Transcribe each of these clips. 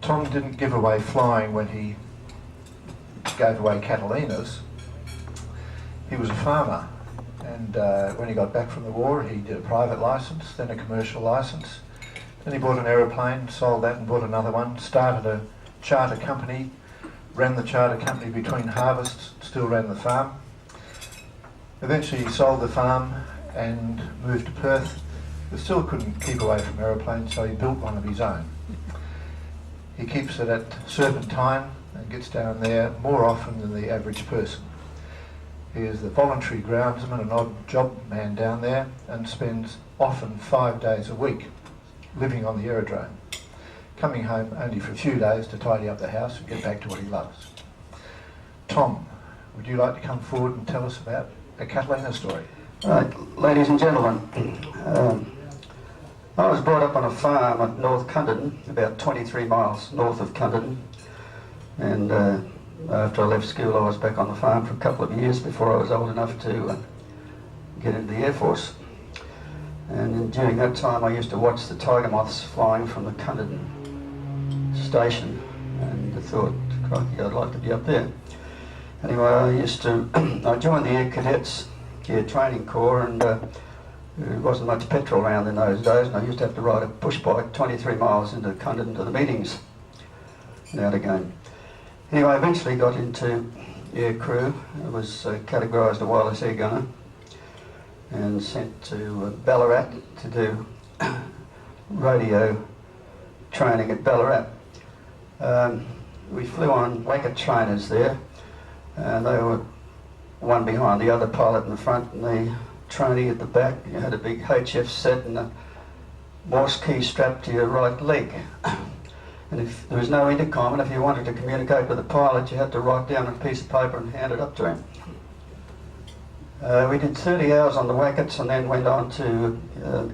Tom didn't give away flying when he gave away Catalinas. He was a farmer, and when he got back from the war, he did a private licence, then a commercial licence. Then he bought an aeroplane, sold that and bought another one, started a charter company, ran the charter company between harvests, still ran the farm. Eventually he sold the farm and moved to Perth, but still couldn't keep away from aeroplanes, so he built one of his own. He keeps it at Serpentine and gets down there more often than the average person. He is the voluntary groundsman, an odd job man down there, and spends often 5 days a week living on the aerodrome, coming home only for a few days to tidy up the house and get back to what he loves. Tom, would you like to come forward and tell us about a Catalina story? Right, ladies and gentlemen, I was brought up on a farm at North Cunderton, about 23 miles north of Cunderton, and after I left school I was back on the farm for a couple of years before I was old enough to get into the Air Force. And during that time I used to watch the tiger moths flying from the Cunderton station, and I thought, crikey, I'd like to be up there. Anyway, I joined the Air Cadets, Air Training Corps, and there wasn't much petrol around in those days, and I used to have to ride a push bike 23 miles into Cunderton to the meetings and out again. Anyway, I eventually got into air crew. I was categorised a wireless air gunner and sent to Ballarat to do radio training at Ballarat. We flew on Wacker trainers there, and they were one behind the other, pilot in the front and the trainee at the back. You had a big HF set and a Morse key strapped to your right leg. And if there was no intercom, and if you wanted to communicate with the pilot, you had to write down a piece of paper and hand it up to him. We did 30 hours on the Wackets and then went on to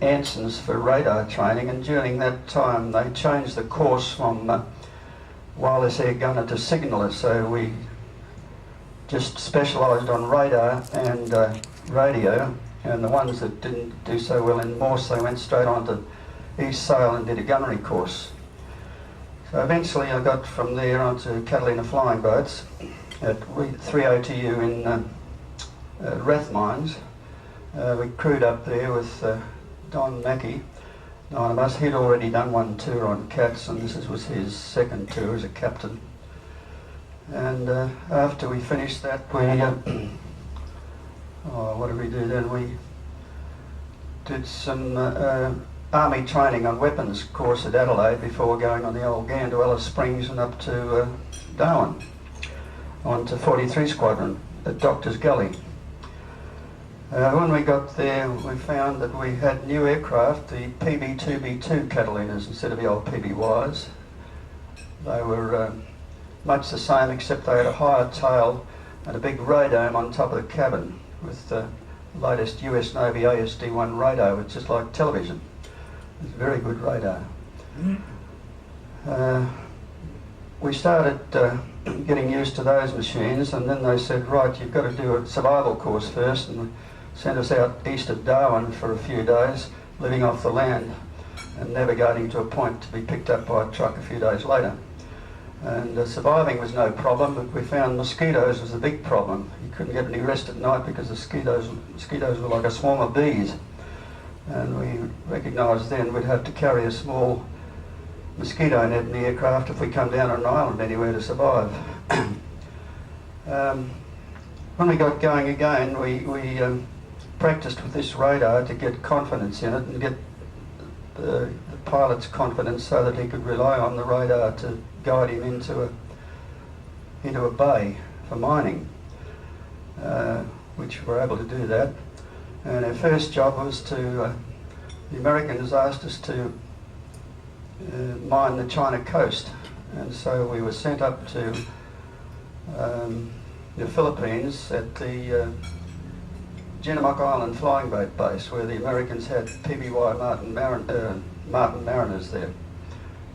Anson's for radar training, and during that time they changed the course from wireless air gunner to signaller, so we just specialised on radar and radio, and the ones that didn't do so well in Morse, they went straight on to East Sail and did a gunnery course. So eventually I got from there onto Catalina flying boats at 3OTU in Rathmines. We crewed up there with Don Mackey, 9 of us. He'd already done one tour on Cats, and this was his second tour as a captain. And after we finished that, we what did we do then? We did some army training on weapons course at Adelaide before going on the old Gan to Alice Springs and up to Darwin, on to 43 Squadron at Doctor's Gully. When we got there, we found that we had new aircraft, the PB2B2 Catalinas instead of the old PBYs. They were much the same, except they had a higher tail and a big radome on top of the cabin with the latest US Navy ASD-1 radar, which is like television. It's a very good radar. We started getting used to those machines, and then they said, right, you've got to do a survival course first, and sent us out east of Darwin for a few days, living off the land and navigating to a point to be picked up by a truck a few days later. And surviving was no problem, but we found mosquitoes was a big problem. You couldn't get any rest at night because the mosquitoes were like a swarm of bees. And we recognised then we'd have to carry a small mosquito net in the aircraft if we come down on an island anywhere to survive. When we got going again, we practiced with this radar to get confidence in it and get the pilot's confidence so that he could rely on the radar to guide him into a bay for mining, which we're able to do that. And our first job was to, the Americans asked us to mine the China coast, and so we were sent up to the Philippines at the Genemock Island flying boat base, where the Americans had PBY Martin Mariners there.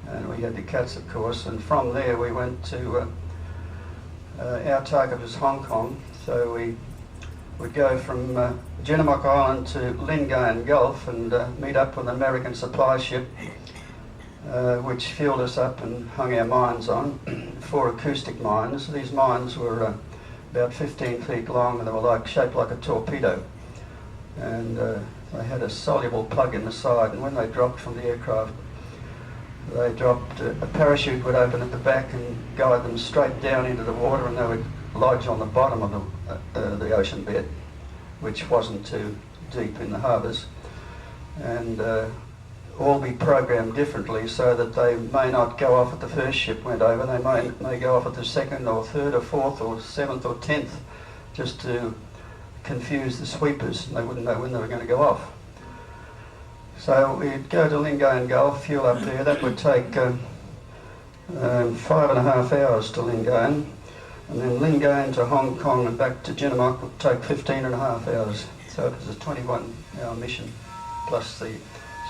And we had the Cats, of course, and from there we went to, our target was Hong Kong, so we would go from Genemock Island to Lingayen Gulf and meet up with an American supply ship which fueled us up and hung our mines on. 4 acoustic mines. These mines were about 15 feet long, and they were shaped like a torpedo. And they had a soluble plug in the side, and when they dropped from the aircraft, they dropped, a parachute would open at the back and guide them straight down into the water, and they would lodge on the bottom of the ocean bed, which wasn't too deep in the harbours, and all be programmed differently so that they may not go off at the first ship went over. They may go off at the second or third or fourth or seventh or 10th, just to confuse the sweepers, and they wouldn't know when they were going to go off. So we'd go to Lingayen Gulf, fuel up there. That would take 5.5 hours to Lingayen, and then Lingayen to Hong Kong and back to Jinnamok would take 15.5 hours. So it was a 21-hour mission, plus the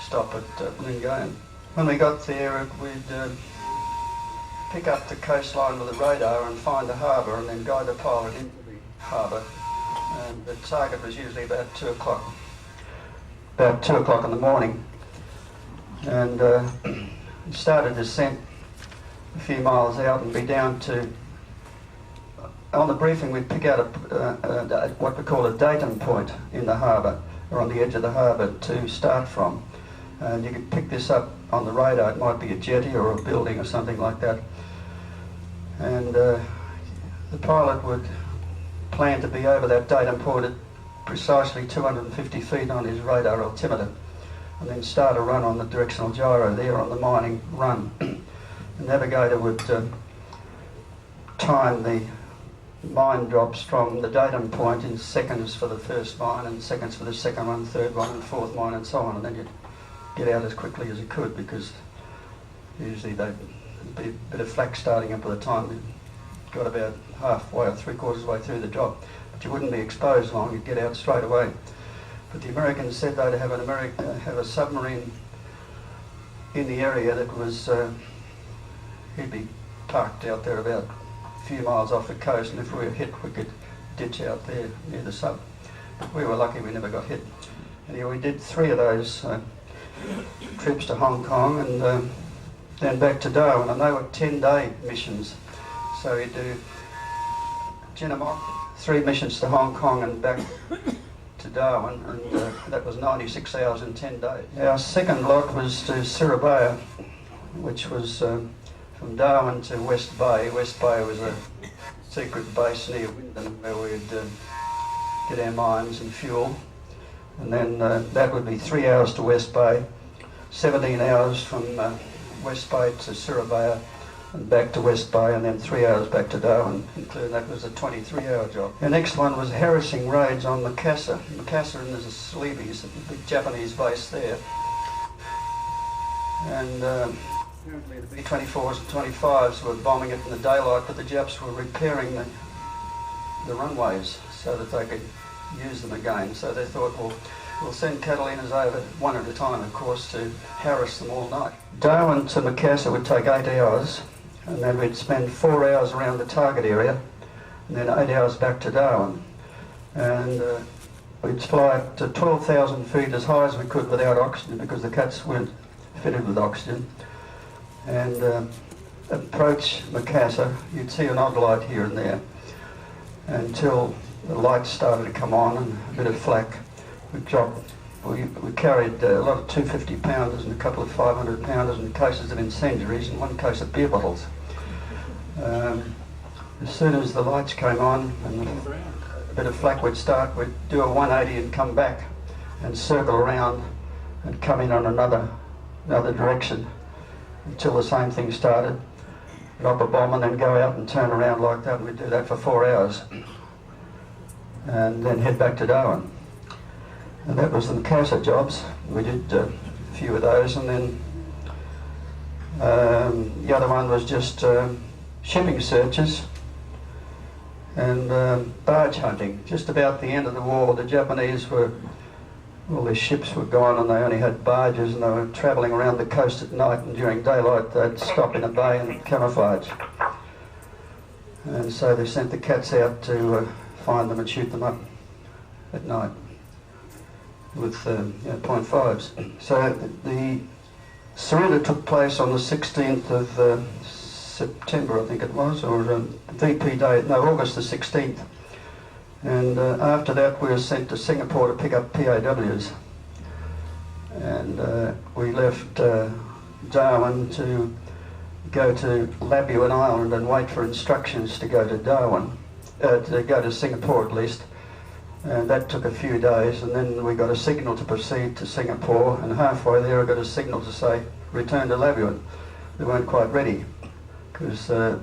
stop at Lingayen. When we got there, we'd pick up the coastline with a radar and find the harbour, and then guide the pilot into the harbour. And the target was usually about 2 o'clock. About 2 o'clock in the morning. And started descent a few miles out and be down to... On the briefing, we'd pick out what we call a datum point in the harbour, or on the edge of the harbour to start from. And you could pick this up on the radar. It might be a jetty or a building or something like that. And the pilot would plan to be over that datum point at precisely 250 feet on his radar altimeter, and then start a run on the directional gyro there on the mining run. The navigator would time the mine drops from the datum point in seconds for the first mine, and seconds for the second one, third one, and fourth mine, and so on, and then you'd get out as quickly as you could, because usually there'd be a bit of flak starting up by the time you got about halfway or 3/4 way through the job. But you wouldn't be exposed long, you'd get out straight away. But the Americans said they'd have have a submarine in the area that was, he'd be parked out there about a few miles off the coast, and if we were hit we could ditch out there near the sub. But we were lucky we never got hit. Anyway, we did 3 of those trips to Hong Kong, and then back to Darwin, and they were 10-day missions. So you do Jinnamok, 3 missions to Hong Kong and back to Darwin, and that was 96 hours in 10 days. Our second lot was to Surabaya, which was from Darwin to West Bay. West Bay was a secret base near Wyndham where we'd get our mines and fuel. And then that would be 3 hours to West Bay, 17 hours from West Bay to Surabaya and back to West Bay, and then 3 hours back to Darwin, including that was a 23-hour job. The next one was harassing raids on Makassar. Makassar and there's a Sleebies, a big Japanese base there. And apparently the B-24s and 25s were bombing it in the daylight, but the Japs were repairing the runways so that they could use them again. So they thought, well, we'll send Catalinas over one at a time, of course, to harass them all night. Darwin to Makassar would take 8 hours, and then we'd spend 4 hours around the target area, and then 8 hours back to Darwin. And we'd fly up to 12,000 feet as high as we could without oxygen, because the cats weren't fitted with oxygen. And approach Makassar. You'd see an odd light here and there until the lights started to come on and a bit of flak. We carried a lot of 250-pounders and a couple of 500-pounders and cases of incendiaries and one case of beer bottles. As soon as the lights came on and a bit of flak would start, we'd do a 180 and come back and circle around and come in on another direction until the same thing started. Drop a bomb and then go out and turn around like that, and we'd do that for 4 hours. And then head back to Darwin. And that was the Makassar jobs. We did a few of those, and then the other one was just shipping searches and barge hunting. Just about the end of the war, the Japanese all their ships were gone and they only had barges, and they were travelling around the coast at night, and during daylight they'd stop in a bay and camouflage. And so they sent the cats out to find them and shoot them up at night with .5s. So the surrender took place on the 16th of September, I think it was, or VP Day, no, August the 16th. And after that we were sent to Singapore to pick up POWs. And we left Darwin to go to Labuan Island and wait for instructions to go to Darwin, to go to Singapore at least. And that took a few days, and then we got a signal to proceed to Singapore, and halfway there I got a signal to say return to Labuan. They weren't quite ready because there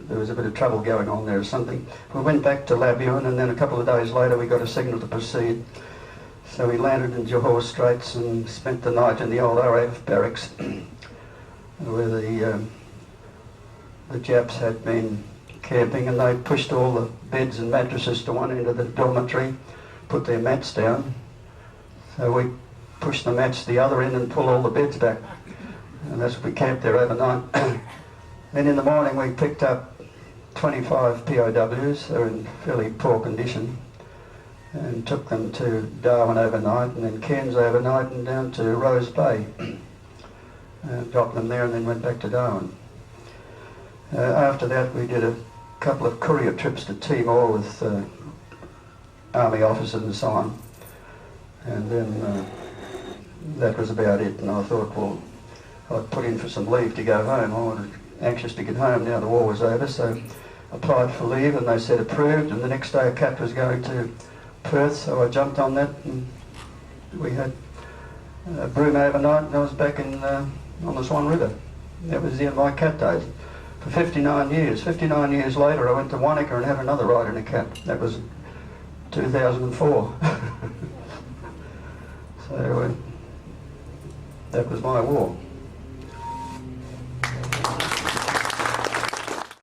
was a bit of trouble going on there or something. We went back to Labuan, and then a couple of days later we got a signal to proceed. So we landed in Johor Straits and spent the night in the old RAAF barracks where the Japs had been camping, and they pushed all the beds and mattresses to one end of the dormitory, put their mats down. So we pushed the mats to the other end and pulled all the beds back. And that's what we camped there overnight. Then in the morning we picked up 25 POWs. They were in fairly poor condition, and took them to Darwin overnight, and then Cairns overnight, and down to Rose Bay. Dropped them there and then went back to Darwin. After that we did a couple of courier trips to Timor with army officers and so on. And then that was about it, and I thought, well, I'd put in for some leave to go home. I was anxious to get home now the war was over, so applied for leave, and they said approved, and the next day a cap was going to Perth, so I jumped on that, and we had Broome overnight, and I was back in on the Swan River. That was the end of my cat days. For 59 years. 59 years later I went to Wanaka and had another ride in a cat. That was 2004. So that was my war.